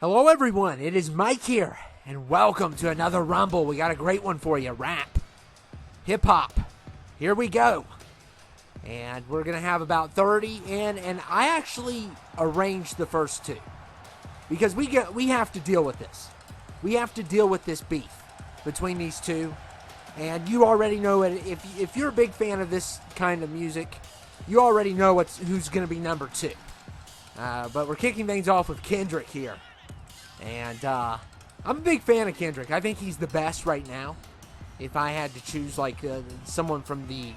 Hello everyone, it is Mike here, and welcome to another Rumble. We got a great one for you, rap, hip-hop, here we go. And we're going to have about 30 in, and I actually arranged the first two. Because we have to deal with this. We have to deal with this beef between these two. And you already know it. If you're a big fan of this kind of music, you already know who's going to be number two. But we're kicking things off with Kendrick here. And I'm a big fan of Kendrick. I think he's the best right now. If I had to choose someone from the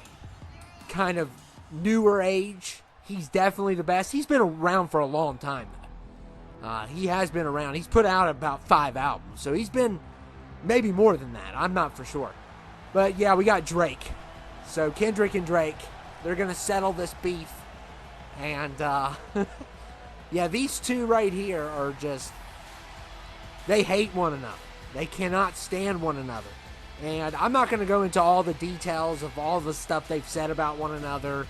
kind of newer age, he's definitely the best. He's been around for a long time. He has been around. He's put out about 5 albums. So he's been maybe more than that. I'm not for sure. But yeah, we got Drake. So Kendrick and Drake, they're going to settle this beef. And yeah, these two right here are just, they hate one another. They cannot stand one another. And I'm not going to go into all the details of all the stuff they've said about one another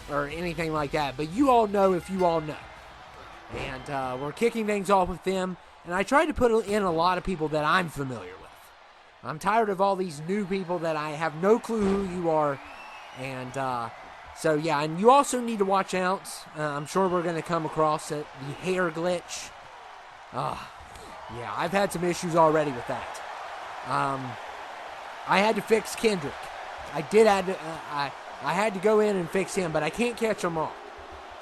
or anything like that. But you all know if you all know. And we're kicking things off with them. And I tried to put in a lot of people that I'm familiar with. I'm tired of all these new people that I have no clue who you are. And so, yeah, and you also need to watch out. I'm sure we're going to come across it. The hair glitch. Yeah, I've had some issues already with that. I had to fix Kendrick. I had to go in and fix him, but I can't catch them all.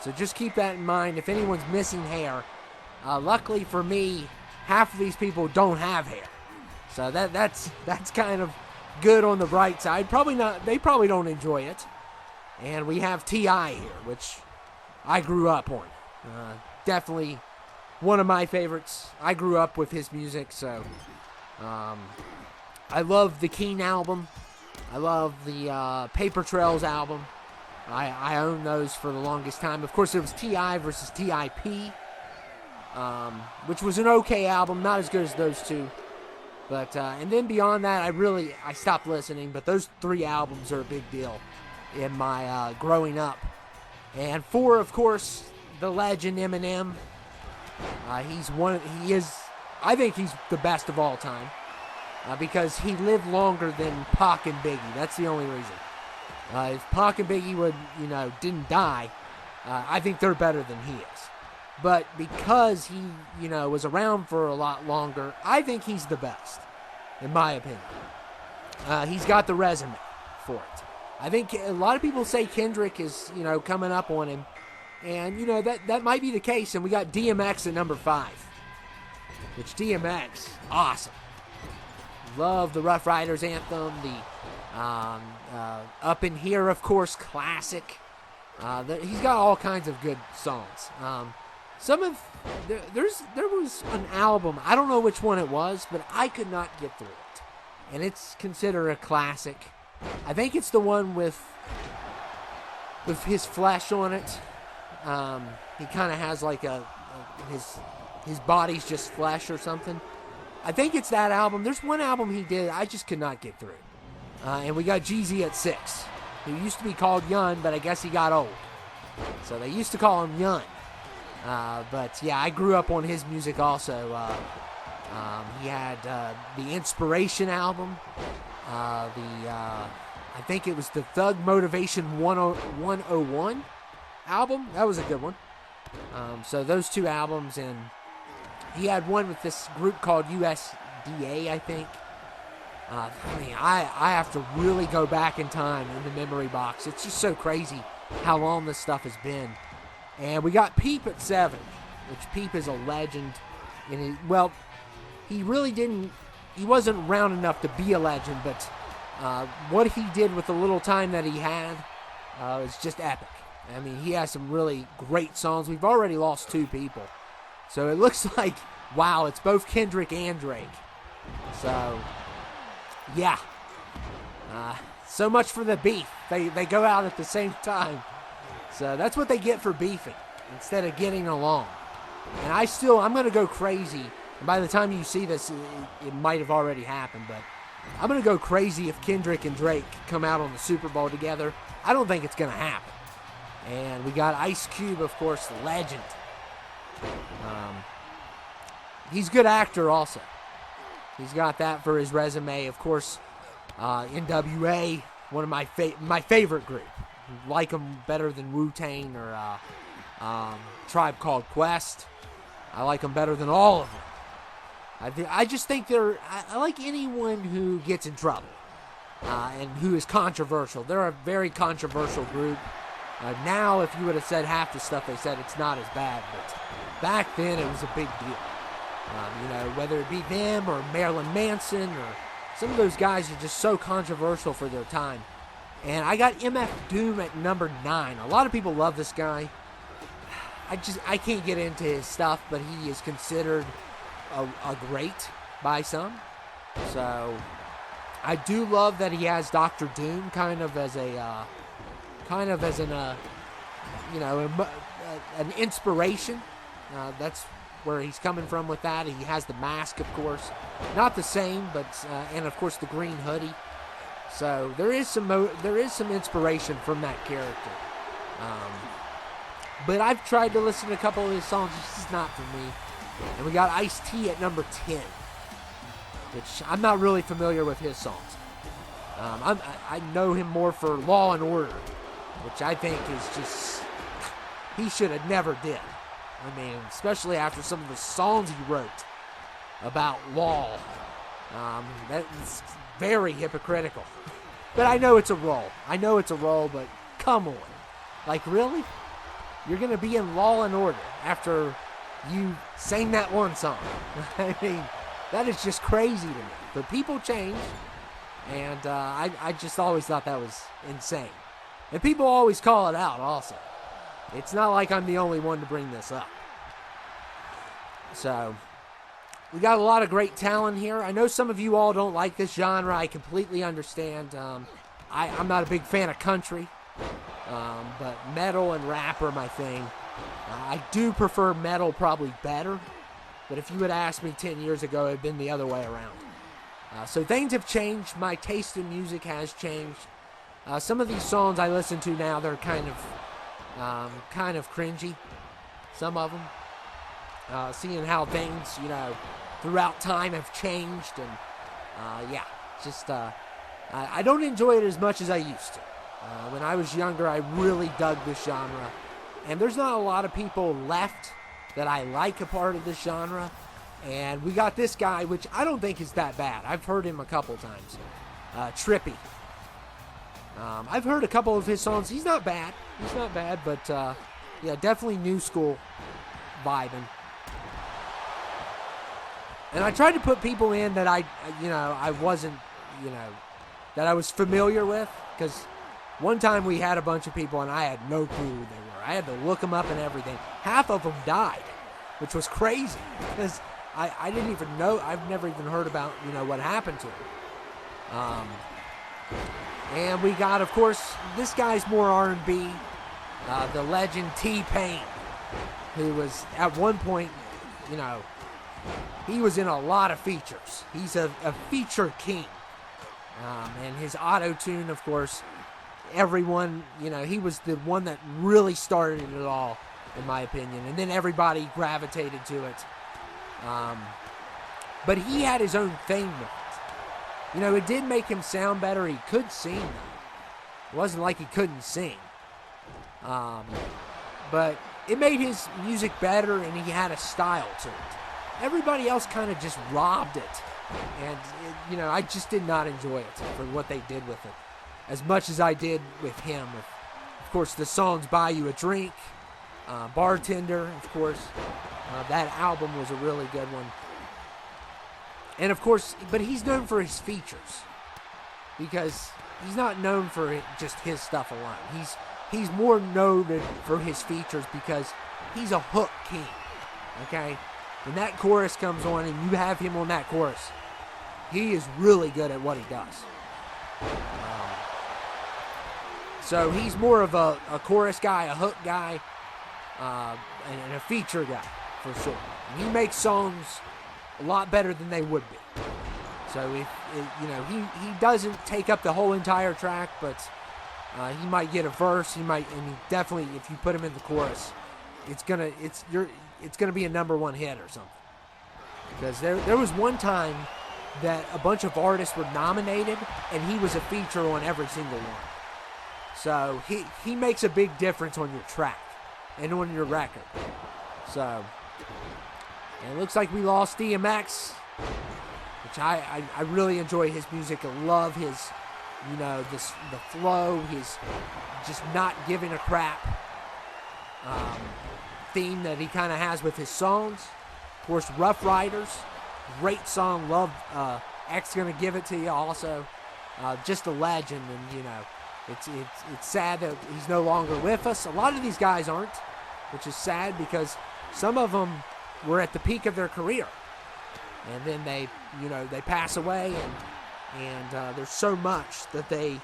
So just keep that in mind. If anyone's missing hair, luckily for me, half of these people don't have hair. So that's kind of good on the bright side. Probably not. They probably don't enjoy it. And we have T.I. here, which I grew up on. Definitely one of my favorites. I grew up with his music, so I love the Keen album. I love the Paper Trails album. I own those for the longest time. Of course, it was T.I. versus T.I.P., which was an okay album, not as good as those two. But and then beyond that, I stopped listening. But those 3 albums are a big deal in my growing up. And 4, of course, the legend Eminem. I think he's the best of all time because he lived longer than Pac and Biggie. That's the only reason. If Pac and Biggie didn't die, I think they're better than he is. But because he, was around for a lot longer, I think he's the best, in my opinion. He's got the resume for it. I think a lot of people say Kendrick is, coming up on him. And, that might be the case. And we got DMX at number 5. Which DMX, awesome. Love the Rough Riders anthem. The Up in Here, of course, classic. He's got all kinds of good songs. There was an album, I don't know which one it was, but I could not get through it. And it's considered a classic. I think it's the one with his flesh on it. He kind of has like his body's just flesh or something. I think it's that album. There's one album he did I just could not get through. And we got Jeezy at 6, who used to be called Yun, but I guess he got old. So they used to call him Yun. But yeah, I grew up on his music also. He had the Inspiration album. I think it was the Thug Motivation 101 album. That was a good one. So those 2 albums, and he had one with this group called USDA, I think. I have to really go back in time in the memory box. It's just so crazy how long this stuff has been. And we got Peep at 7, which Peep is a legend. He really didn't, he wasn't around enough to be a legend, but what he did with the little time that he had is just epic. I mean, he has some really great songs. We've already lost 2 people. So it looks like, wow, it's both Kendrick and Drake. So, yeah. So much for the beef. They go out at the same time. So that's what they get for beefing instead of getting along. And I'm going to go crazy. And by the time you see this, it might have already happened. But I'm going to go crazy if Kendrick and Drake come out on the Super Bowl together. I don't think it's going to happen. And we got Ice Cube, of course, the legend. he's a good actor also. He's got that for his resume. Of course, NWA, one of my favorite group. Like them better than Wu-Tang or Tribe Called Quest. I like them better than all of them. I just think I like anyone who gets in trouble and who is controversial. They're a very controversial group. Now, if you would have said half the stuff they said, it's not as bad. But back then, it was a big deal. Whether it be them or Marilyn Manson or some of those guys are just so controversial for their time. And I got MF Doom at number 9. A lot of people love this guy. I can't get into his stuff, but he is considered a great by some. So I do love that he has Dr. Doom kind of as an inspiration. That's where he's coming from with that. He has the mask, of course, not the same, but and of course the green hoodie. So there is some inspiration from that character. But I've tried to listen to a couple of his songs. It's just not for me. And we got Ice-T at number 10, which I'm not really familiar with his songs. I know him more for Law and Order, which I think is just, he should have never did. I mean, especially after some of the songs he wrote about law. That's very hypocritical. But I know it's a role. But come on. Like, really? You're going to be in Law and Order after you sang that one song. I mean, that is just crazy to me. But people change. And I just always thought that was insane. And people always call it out also. It's not like I'm the only one to bring this up. So, we got a lot of great talent here. I know some of you all don't like this genre. I completely understand. I'm not a big fan of country. But metal and rap are my thing. I do prefer metal probably better. But if you had asked me 10 years ago, it would have been the other way around. So things have changed. My taste in music has changed. Some of these songs I listen to now, they're kind of cringy. Some of them. Seeing how things, throughout time have changed. And, I don't enjoy it as much as I used to. When I was younger, I really dug this genre. And there's not a lot of people left that I like a part of this genre. And we got this guy, which I don't think is that bad. I've heard him a couple times. Trippy. I've heard a couple of his songs. He's not bad, but definitely new school vibing. And I tried to put people in that I wasn't, that I was familiar with, because one time we had a bunch of people and I had no clue who they were. I had to look them up and everything. Half of them died, which was crazy, because I didn't even know. I've never even heard about, what happened to them. And we got, of course, this guy's more R&B, the legend T-Pain, who was at one point, he was in a lot of features. He's a feature king. And his auto-tune, of course, everyone, he was the one that really started it all, in my opinion. And then everybody gravitated to it. But he had his own thing with it. It did make him sound better. He could sing, though. It wasn't like he couldn't sing. But it made his music better, and he had a style to it. Everybody else kind of just robbed it. And, I just did not enjoy it for what they did with it. As much as I did with him. Of course, the songs Buy You a Drink, Bartender, of course. That album was a really good one. And, of course, but he's known for his features. Because he's not known for just his stuff alone. He's more known for his features because he's a hook king. Okay? When that chorus comes on and you have him on that chorus, he is really good at what he does. So he's more of a chorus guy, a hook guy, and a feature guy, for sure. And he makes songs a lot better than they would be. So he doesn't take up the whole entire track, but he might get a verse. He definitely, if you put him in the chorus, it's gonna be a number one hit or something. Because there was one time that a bunch of artists were nominated, and he was a feature on every single one. So he makes a big difference on your track and on your record. So, and it looks like we lost DMX, which I really enjoy his music. I love his, the flow, his just not giving a crap theme that he kind of has with his songs. Of course, Rough Riders, great song. Love X Gonna Give It To You also. Just a legend, and it's sad that he's no longer with us. A lot of these guys aren't, which is sad because some of them were at the peak of their career, and then they pass away, and there's so much that they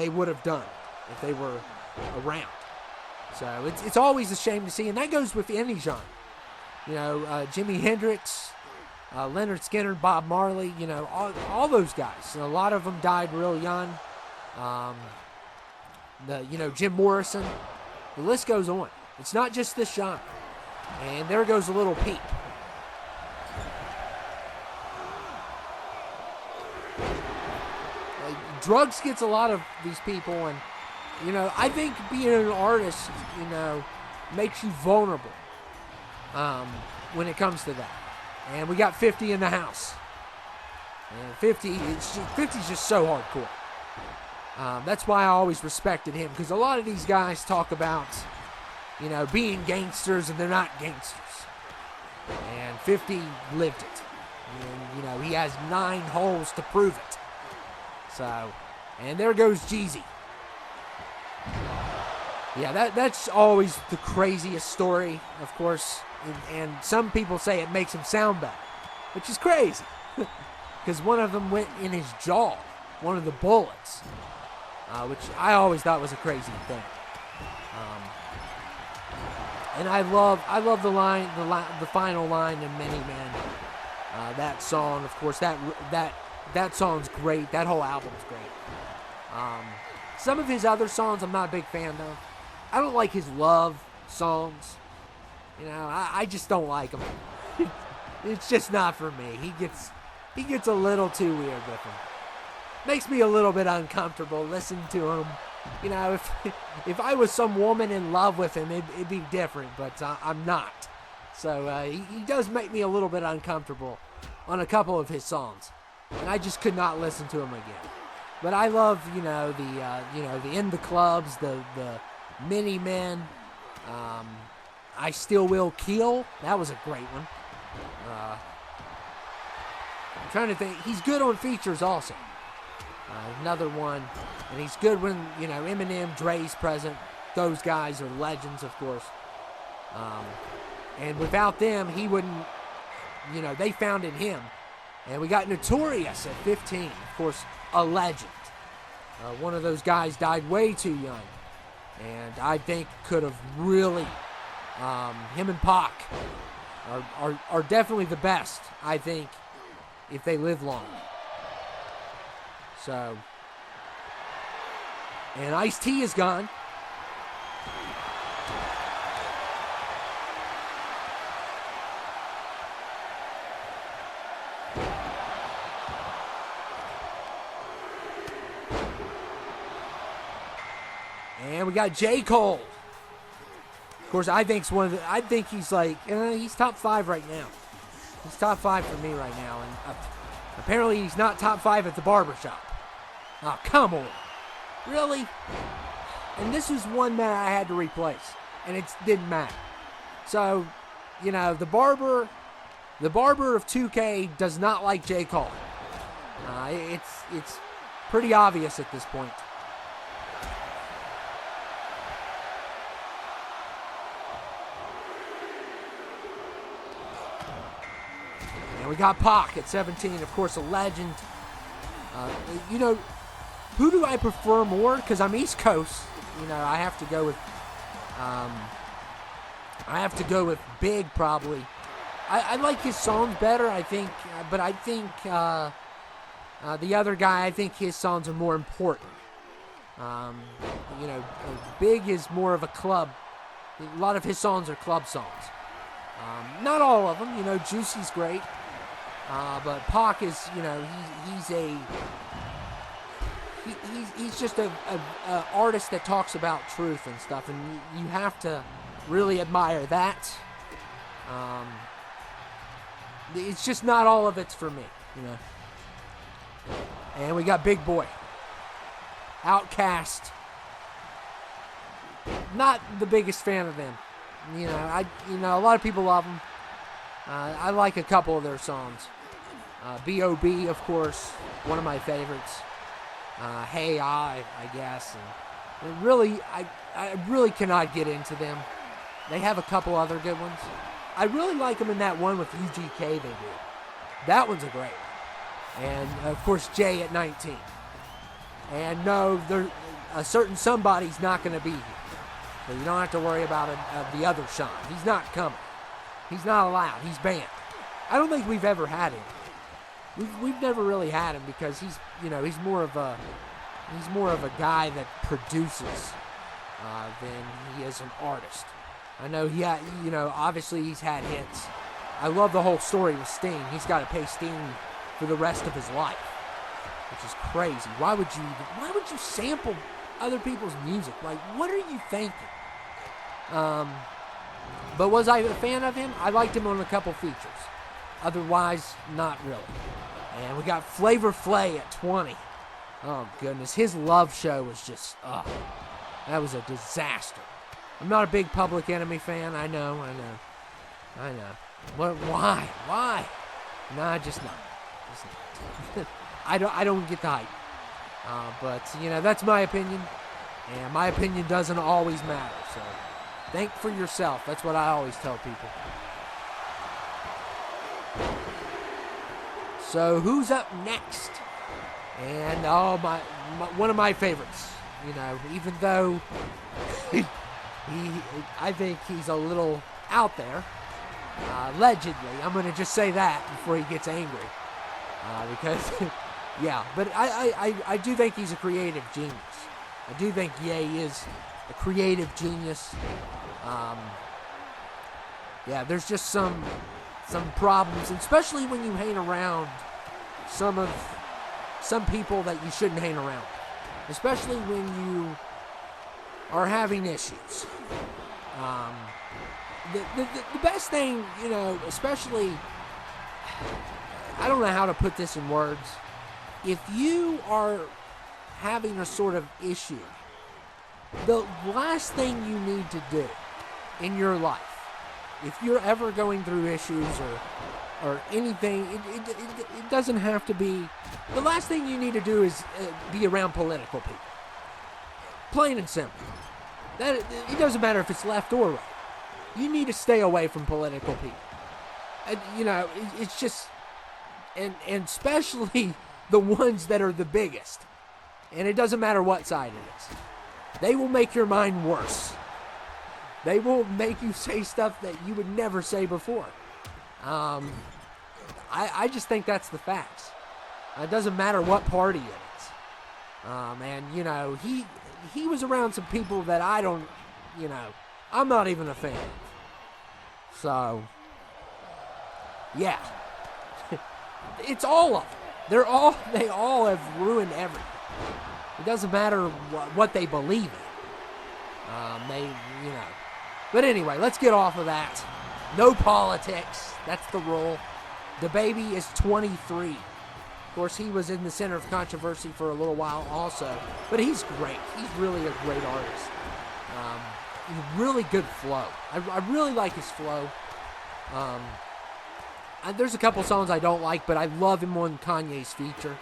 would have done if they were around. So it's always a shame to see, and that goes with any genre. Jimi Hendrix, Leonard Skinner, Bob Marley, all those guys. A lot of them died real young. Jim Morrison. The list goes on. It's not just this genre. And there goes a little peep. Drugs gets a lot of these people, and I think being an artist, makes you vulnerable when it comes to that. And we got 50 in the house. And 50's just so hardcore. That's why I always respected him, because a lot of these guys talk about, being gangsters, and they're not gangsters. And 50 lived it. And, he has 9 holes to prove it. So, and there goes Jeezy. Yeah, that's always the craziest story, of course. And some people say it makes him sound better, which is crazy. Because one of them went in his jaw, one of the bullets, which I always thought was a crazy thing. And I love the line, the final line in Many Men. That song, of course, that song's great. That whole album's great. Some of his other songs I'm not a big fan of. I don't like his love songs. I just don't like them. It's just not for me. He gets a little too weird with them. Makes me a little bit uncomfortable listening to him. If I was some woman in love with him, it'd be different, but I'm not. So he does make me a little bit uncomfortable on a couple of his songs, and I just could not listen to him again. But I love, the In the Clubs, the Many Men. I Still Will Kill. That was a great one. I'm trying to think. He's good on features also. Another one. And he's good when, Eminem, Dre's present. Those guys are legends, of course. And without them, he wouldn't, they founded him. And we got Notorious at 15. Of course, a legend. One of those guys died way too young. And I think could have really, him and Pac are definitely the best, I think, if they live long. So, and Ice-T is gone. And we got J. Cole. Of course, I think he's he's top 5 right now. He's top 5 for me right now. And apparently he's not top 5 at the barbershop. Oh, come on. Really? And this was one that I had to replace. And it didn't matter. So, the barber of 2K does not like J. Cole. It's pretty obvious at this point. And we got Pac at 17, of course, a legend. Who do I prefer more? Because I'm East Coast. I have to go with Big probably. I like his songs better, I think, but I think the other guy, I think his songs are more important. Big is more of a club. A lot of his songs are club songs. Not all of them. Juicy's great. But Pac is, he's just a artist that talks about truth and stuff, and you have to really admire that. It's just not all of it's for me, And we got Big Boy, Outkast. Not the biggest fan of them. A lot of people love them. I like a couple of their songs. B.O.B., of course, one of my favorites. Hey I guess. And really, I really cannot get into them. They have a couple other good ones. I really like them in that one with UGK they did. That one's a great one. And, of course, Jay at 19. And no, a certain somebody's not going to be here. So you don't have to worry about the other Sean. He's not coming. He's not allowed. He's banned. I don't think we've ever had him. We've never really had him because he's more of a guy that produces than he is an artist. I know obviously he's had hits. I love the whole story with Sting. He's got to pay Sting for the rest of his life, which is crazy. Why would you sample other people's music? Like, what are you thinking? But was I a fan of him? I liked him on a couple features. Otherwise, not really. And we got Flavor Flay at 20. Oh, goodness. His Love Show was just, that was a disaster. I'm not a big Public Enemy fan. I know. But why? Nah, just not. I don't get the hype. But, that's my opinion. And my opinion doesn't always matter. So, think for yourself. That's what I always tell people. So, who's up next? And, one of my favorites. Even though I think he's a little out there. Allegedly. I'm going to just say that before he gets angry. Because, yeah. But I do think he's a creative genius. I do think Ye is a creative genius. There's just some problems, especially when you hang around some people that you shouldn't hang around, especially when you are having issues. The best thing, especially, I don't know how to put this in words. If you are having a sort of issue, the last thing you need to do in your life, if you're ever going through issues or anything, it doesn't have to be, the last thing you need to do is be around political people. Plain and simple. It doesn't matter if it's left or right. You need to stay away from political people. And, it's just, and especially the ones that are the biggest. And it doesn't matter what side it is. They will make your mind worse. They will make you say stuff that you would never say before. I just think that's the facts. It doesn't matter what party it is. And, he was around some people that I don't, I'm not even a fan of. So, yeah. It's all of them. They all have ruined everything. It doesn't matter what they believe in. But anyway, let's get off of that. No politics. That's the rule. DaBaby is 23. Of course, he was in the center of controversy for a little while also. But he's great. He's really a great artist. Really good flow. I really like his flow. There's a couple songs I don't like, but I love him on Kanye's feature.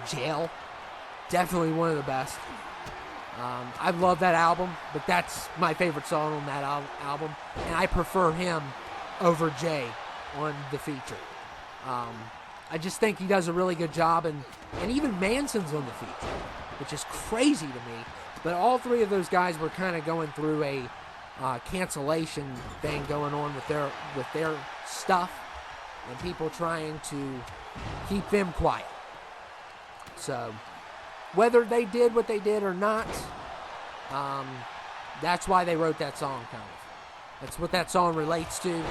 Jail. Definitely one of the best. I love that album, but that's my favorite song on that album. And I prefer him over Jay on the feature. I just think he does a really good job, and even Manson's on the feature, which is crazy to me. But all three of those guys were kind of going through a cancellation thing going on with their stuff, and people trying to keep them quiet. So, whether they did what they did or not, that's why they wrote that song, kind of. That's what that song relates to.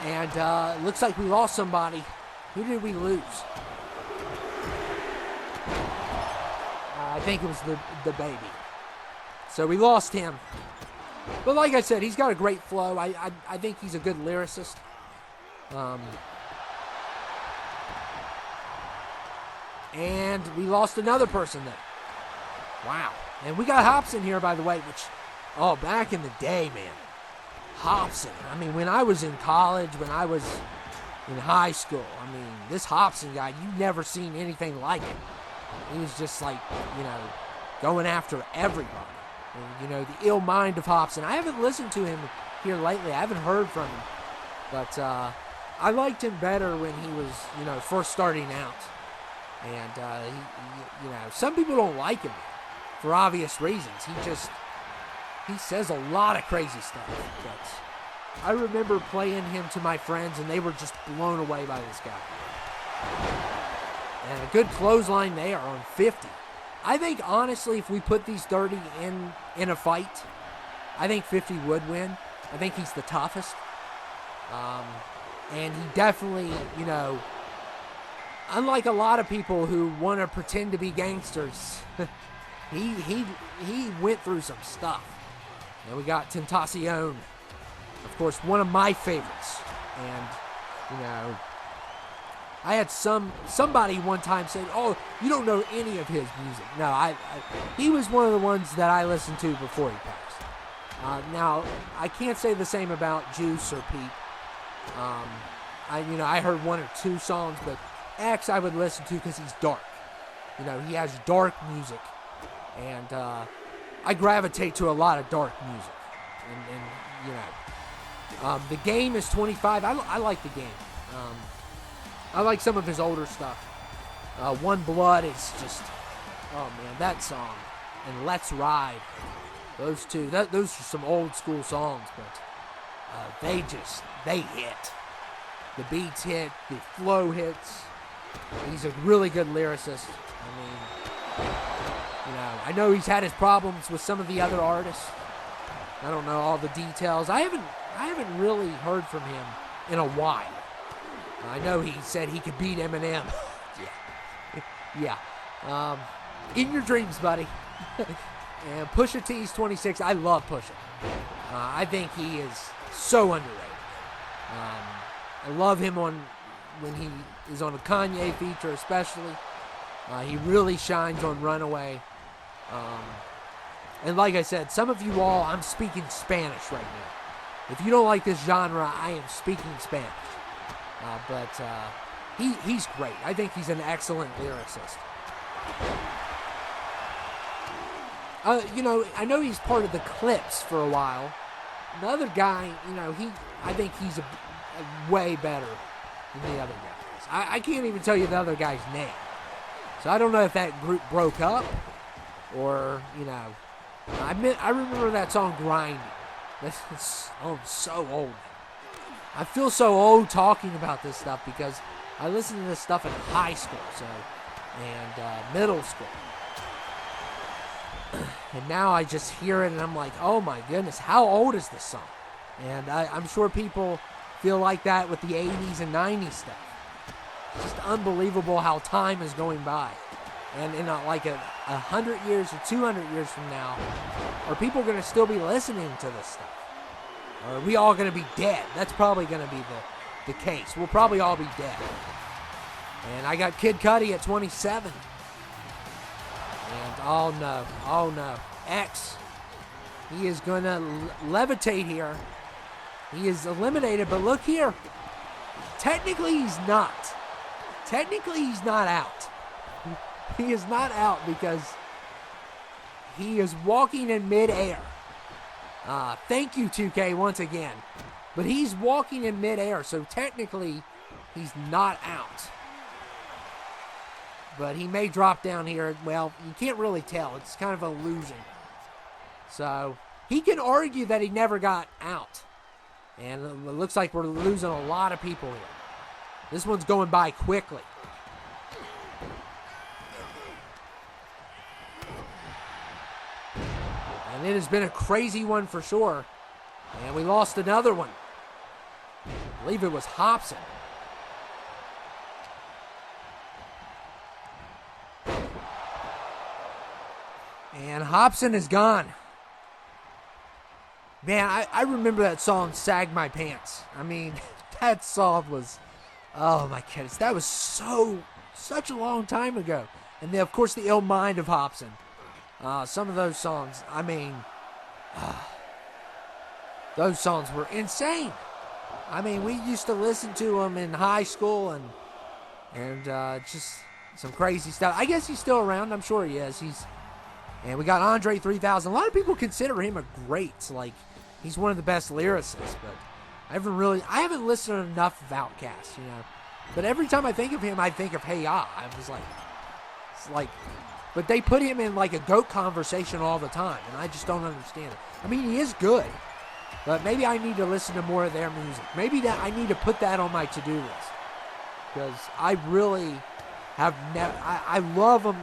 And it looks like we lost somebody. Who did we lose? I think it was the baby. So we lost him. But like I said, he's got a great flow. I think he's a good lyricist. And we lost another person there. Wow. And we got Hobson here, by the way, which, back in the day, man. Hobson. I mean, when I was in college, when I was in high school, I mean, this Hobson guy, you've never seen anything like him. He was just like, going after everybody. And, the ill mind of Hobson. I haven't listened to him here lately. I haven't heard from him. But I liked him better when he was, first starting out. And, some people don't like him for obvious reasons. He says a lot of crazy stuff. But I remember playing him to my friends, and they were just blown away by this guy. And a good clothesline there on 50. I think, honestly, if we put these 30 in a fight, I think 50 would win. I think he's the toughest. And he definitely, unlike a lot of people who want to pretend to be gangsters, he went through some stuff. And we got Tentacion, of course, one of my favorites. And, I had somebody one time said, "Oh, you don't know any of his music." No, he was one of the ones that I listened to before he passed. Now, I can't say the same about Juice or Pete. I heard one or two songs, but X I would listen to because he's dark. He has dark music, and I gravitate to a lot of dark music. And the game is 25. I like the game. I like some of his older stuff. One Blood is just, that song. And Let's Ride. Those two, those are some old school songs, but they hit. The beats hit, the flow hits. He's a really good lyricist. I know he's had his problems with some of the other artists. I don't know all the details. I haven't really heard from him in a while. I know he said he could beat Eminem. Yeah. In your dreams, buddy. And Pusha T's 26. I love Pusha. I think he is so underrated. I love him when he is on a Kanye feature, especially. He really shines on Runaway. And like I said, some of you all, I'm speaking Spanish right now. If you don't like this genre, I am speaking Spanish. But he's great. I think he's an excellent lyricist. I know he's part of the Clips for a while. The other guy, I think he's a way better than the other guys. I can't even tell you the other guy's name. So I don't know if that group broke up or, I remember that song Grinding. That's so old. I feel so old talking about this stuff because I listened to this stuff in high school, and middle school. And now I just hear it and I'm like, oh my goodness, how old is this song? And I'm sure people feel like that with the 80s and 90s stuff. It's just unbelievable how time is going by. And in like 100 years or 200 years from now, are people going to still be listening to this stuff? Or are we all going to be dead? That's probably going to be the case. We'll probably all be dead. And I got Kid Cudi at 27. And oh no. X, he is going to levitate here. He is eliminated, but look here. Technically, he's not. Technically, he's not out. He is not out because he is walking in midair. Thank you, 2K, once again. But he's walking in midair, so technically, he's not out. But he may drop down here. Well, you can't really tell. It's kind of an illusion. So, he can argue that he never got out. And it looks like we're losing a lot of people here. This one's going by quickly. And it has been a crazy one for sure. And we lost another one. I believe it was Hobson. And Hobson is gone. Man, I remember that song, Sag My Pants. I mean, that song was, oh my goodness, that was such a long time ago. And then, of course, the Ill Mind of Hobson. Some of those songs, I mean, those songs were insane. I mean, we used to listen to them in high school and just some crazy stuff. I guess he's still around. I'm sure he is. And we got Andre 3000. A lot of people consider him a great, like, he's one of the best lyricists, but I haven't listened to enough of Outkast, you know. But every time I think of him, I think of Hey Ya. I was like, it's like, but they put him in like a GOAT conversation all the time, and I just don't understand it. I mean, he is good, but maybe I need to listen to more of their music. Maybe that I need to put that on my to-do list, because I really have never. I love him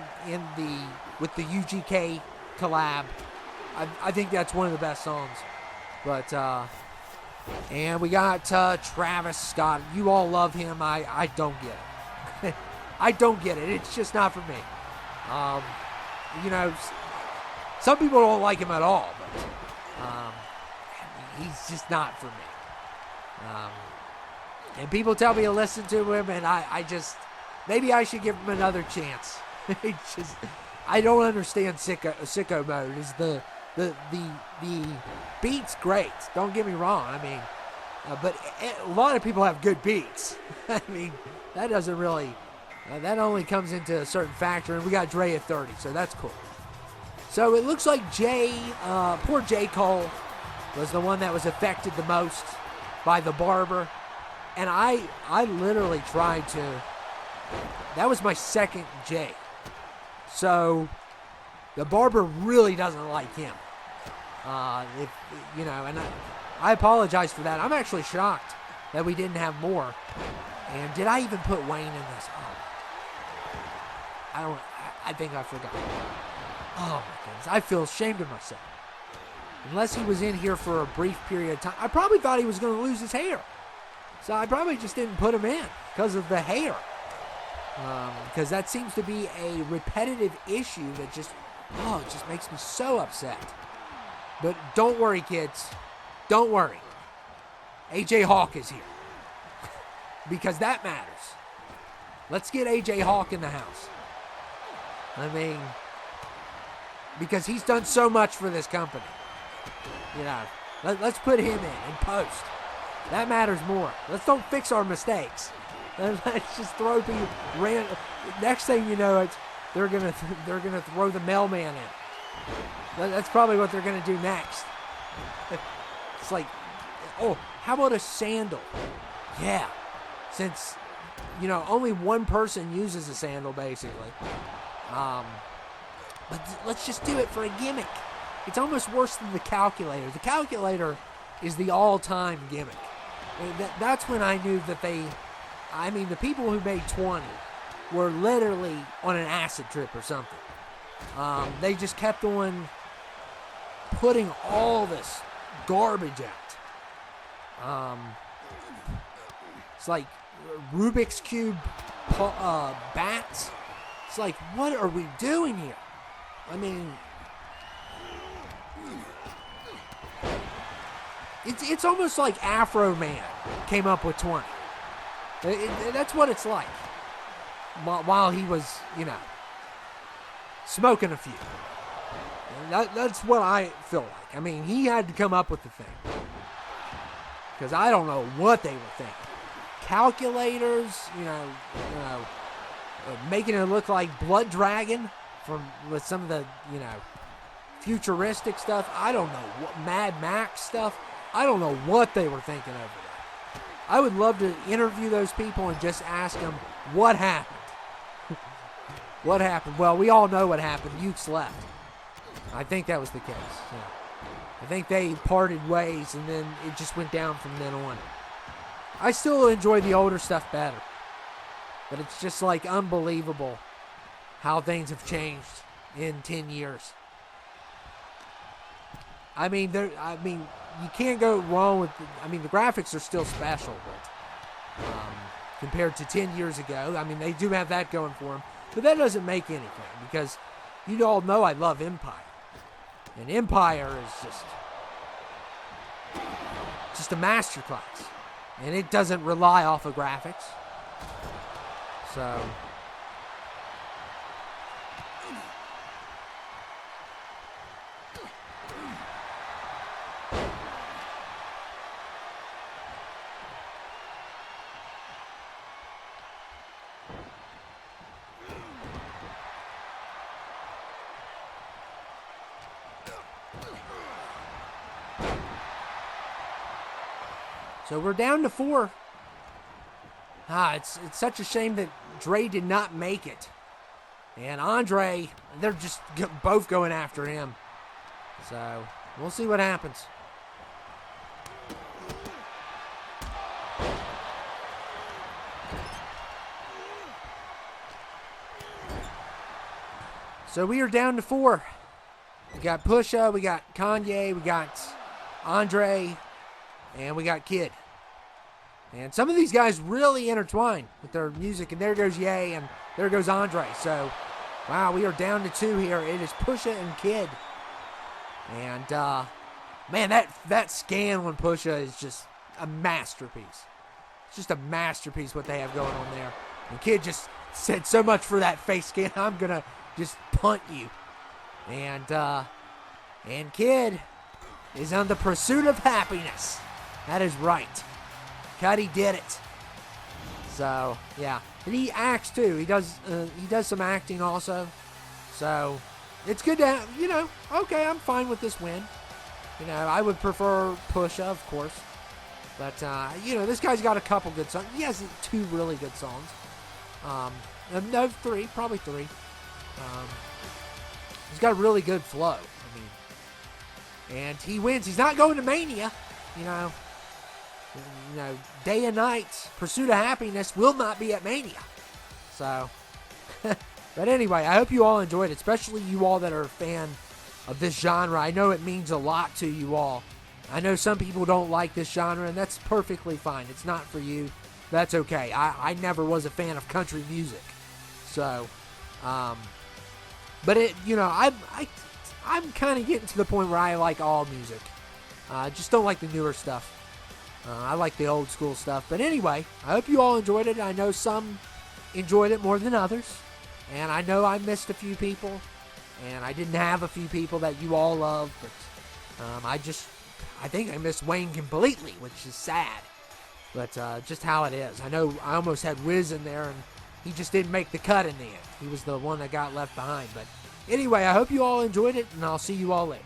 with the UGK collab. I think that's one of the best songs. But, and we got Travis Scott. You all love him. I don't get it. I don't get it. It's just not for me. You know, some people don't like him at all, but he's just not for me. And people tell me to listen to him, and I just, maybe I should give him another chance. It's just, I don't understand sicko mode. Is the beat's great. Don't get me wrong. I mean, but a lot of people have good beats. I mean, that doesn't really. That only comes into a certain factor, and we got Dre at 30, so that's cool. So it looks like poor J. Cole was the one that was affected the most by the barber, and I literally tried to. That was my second J. So the barber really doesn't like him. If you know, and I apologize for that. I'm actually shocked that we didn't have more. And did I even put Wayne in this? I think I forgot. Oh my goodness, I feel ashamed of myself. Unless he was in here for a brief period of time, I probably thought he was going to lose his hair. So I probably just didn't put him in because of the hair. Because that seems to be a repetitive issue that just makes me so upset. But don't worry, kids. Don't worry. AJ Hawk is here. Because that matters. Let's get AJ Hawk in the house. I mean, because he's done so much for this company. You know, let's put him in post. That matters more. Let's don't fix our mistakes. Let's just throw people. Next thing you know, they're gonna throw the mailman in. That's probably what they're gonna do next. It's like, oh, how about a sandal? Yeah, since only one person uses a sandal basically. But let's just do it for a gimmick. It's almost worse than the calculator. The calculator is the all-time gimmick. That's when I knew that the people who made 20 were literally on an acid trip or something. They just kept on putting all this garbage out. It's like Rubik's Cube bats. It's like, what are we doing here? I mean, it's almost like Afro Man came up with 20. That's what it's like. While he was, smoking a few. That's what I feel like. I mean, he had to come up with the thing. Because I don't know what they were thinking. Calculators, making it look like Blood Dragon with some of the, futuristic stuff. I don't know what Mad Max stuff. I don't know what they were thinking over there. I would love to interview those people and just ask them what happened. What happened? Well, we all know what happened. Ukes left. I think that was the case. Yeah. I think they parted ways, and then it just went down from then on. I still enjoy the older stuff better. But it's just like unbelievable how things have changed in 10 years. I mean, you can't go wrong with. The graphics are still special, but compared to 10 years ago, they do have that going for them. But that doesn't make anything because You all know I love Empire. And Empire is just a masterclass. And it doesn't rely off of graphics. So we're down to 4. It's such a shame that Dre did not make it. And Andre, they're just both going after him. So we'll see what happens. So we are down to 4. We got Pusha, we got Kanye, we got Andre, and we got Kid. And some of these guys really intertwine with their music. And there goes Ye, and there goes Andre. So, wow, we are down to 2 here. It is Pusha and Kid. And, man, that scan on Pusha is just a masterpiece. It's just a masterpiece what they have going on there. And Kid just said so much for that face scan. I'm going to just punt you. And Kid is on the pursuit of happiness. That is right. Cuddy did it. So, yeah. And he acts, too. He does some acting also. So, it's good to have, okay, I'm fine with this win. I would prefer Pusha, of course. But, this guy's got a couple good songs. He has 2 really good songs. No, 3. Probably 3. He's got a really good flow. And he wins. He's not going to Mania. Day and night, pursuit of happiness will not be at Mania. So, but anyway, I hope you all enjoyed it, especially you all that are a fan of this genre. I know it means a lot to you all. I know some people don't like this genre, and that's perfectly fine. It's not for you. That's okay. I never was a fan of country music. So, but I'm kind of getting to the point where I like all music. I just don't like the newer stuff. I like the old school stuff. But anyway, I hope you all enjoyed it. I know some enjoyed it more than others. And I know I missed a few people. And I didn't have a few people that you all love. But I think I missed Wayne completely, which is sad. But just how it is. I know I almost had Wiz in there, and he just didn't make the cut in the end. He was the one that got left behind. But anyway, I hope you all enjoyed it, and I'll see you all later.